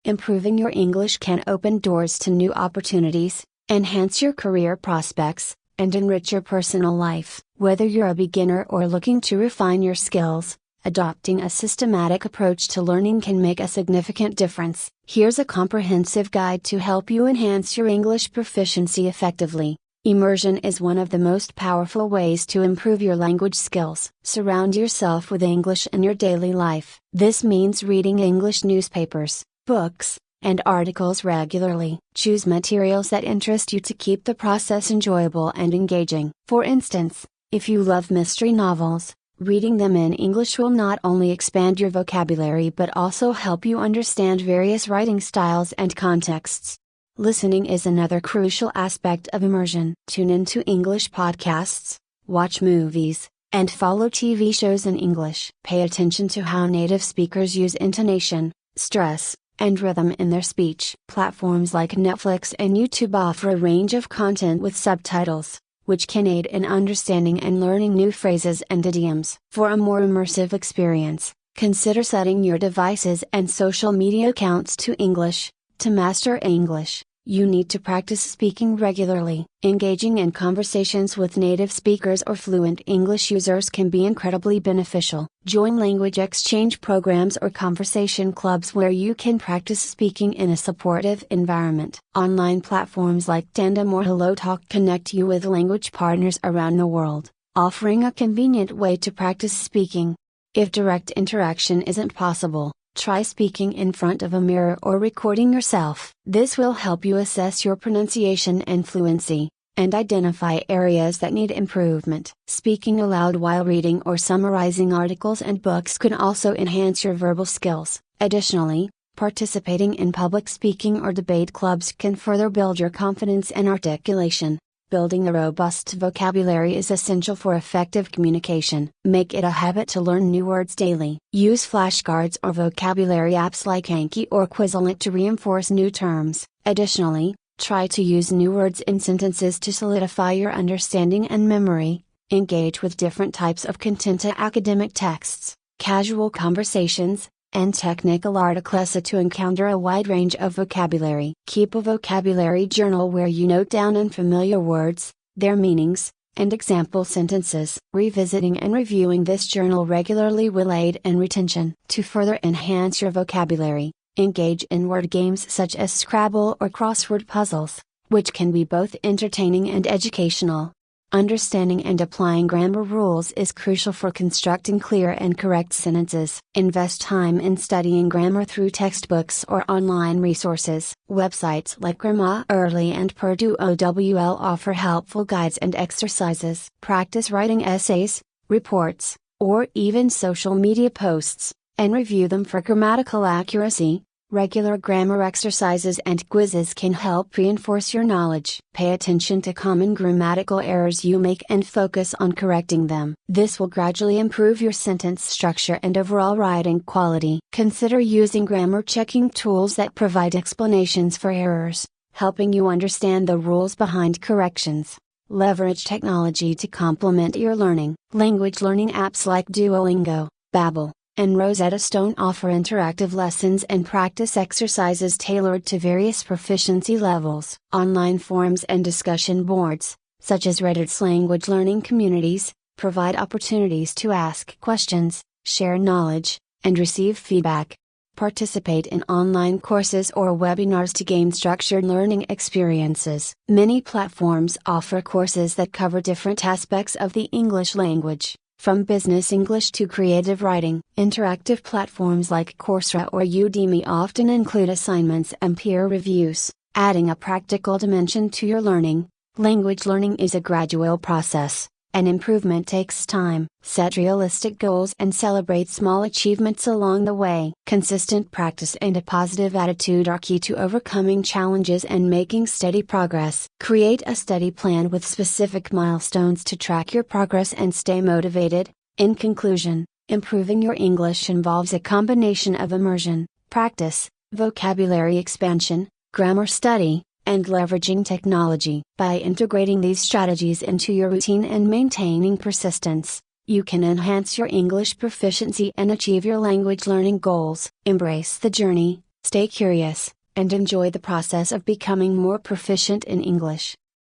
Improving your English can open doors to new opportunities, enhance your career prospects, and enrich your personal life. Whether you're a beginner or looking to refine your skills, adopting a systematic approach to learning can make a significant difference. Here's a comprehensive guide to help you enhance your English proficiency effectively. Immersion is one of the most powerful ways to improve your language skills. Surround yourself with English in your daily life. This means reading English newspapers, books, and articles regularly. Choose materials that interest you to keep the process enjoyable and engaging. For instance, if you love mystery novels, reading them in English will not only expand your vocabulary but also help you understand various writing styles and contexts. Listening is another crucial aspect of immersion. Tune into English podcasts, watch movies, and follow TV shows in English. Pay attention to how native speakers use intonation, stress, and rhythm in their speech. Platforms like Netflix and YouTube offer a range of content with subtitles, which can aid in understanding and learning new phrases and idioms. For a more immersive experience, consider setting your devices and social media accounts to English. To master English, you need to practice speaking regularly. Engaging in conversations with native speakers or fluent English users can be incredibly beneficial. Join language exchange programs or conversation clubs where you can practice speaking in a supportive environment. Online platforms like Tandem or HelloTalk connect you with language partners around the world, offering a convenient way to practice speaking. If direct interaction isn't possible, try speaking in front of a mirror or recording yourself. This will help you assess your pronunciation and fluency, and identify areas that need improvement. Speaking aloud while reading or summarizing articles and books can also enhance your verbal skills. Additionally, participating in public speaking or debate clubs can further build your confidence and articulation. Building a robust vocabulary is essential for effective communication. Make it a habit to learn new words daily. Use flashcards or vocabulary apps like Anki or Quizlet to reinforce new terms. Additionally, try to use new words in sentences to solidify your understanding and memory. Engage with different types of content: academic texts, casual conversations, and technical articles to encounter a wide range of vocabulary. Keep a vocabulary journal where you note down unfamiliar words, their meanings, and example sentences. Revisiting and reviewing this journal regularly will aid in retention. To further enhance your vocabulary, engage in word games such as Scrabble or crossword puzzles, which can be both entertaining and educational. Understanding and applying grammar rules is crucial for constructing clear and correct sentences. Invest time in studying grammar through textbooks or online resources. Websites like Grammarly and Purdue OWL offer helpful guides and exercises. Practice writing essays, reports, or even social media posts, and review them for grammatical accuracy. Regular grammar exercises and quizzes can help reinforce your knowledge. Pay attention to common grammatical errors you make and focus on correcting them. This will gradually improve your sentence structure and overall writing quality. Consider using grammar checking tools that provide explanations for errors, helping you understand the rules behind corrections. Leverage technology to complement your learning. Language learning apps like Duolingo, Babbel, and Rosetta Stone offer interactive lessons and practice exercises tailored to various proficiency levels. Online forums and discussion boards, such as Reddit's language learning communities, provide opportunities to ask questions, share knowledge, and receive feedback. Participate in online courses or webinars to gain structured learning experiences. Many platforms offer courses that cover different aspects of the English language, from business English to creative writing. Interactive platforms like Coursera or Udemy often include assignments and peer reviews, adding a practical dimension to your learning. Language learning is a gradual process, and improvement takes time. Set realistic goals and celebrate small achievements along the way. Consistent practice and a positive attitude are key to overcoming challenges and making steady progress. Create a study plan with specific milestones to track your progress and stay motivated. In conclusion, improving your English involves a combination of immersion, practice, vocabulary expansion, grammar study, and leveraging technology. By integrating these strategies into your routine and maintaining persistence, you can enhance your English proficiency and achieve your language learning goals. Embrace the journey, Stay curious, and enjoy the process of becoming more proficient in English.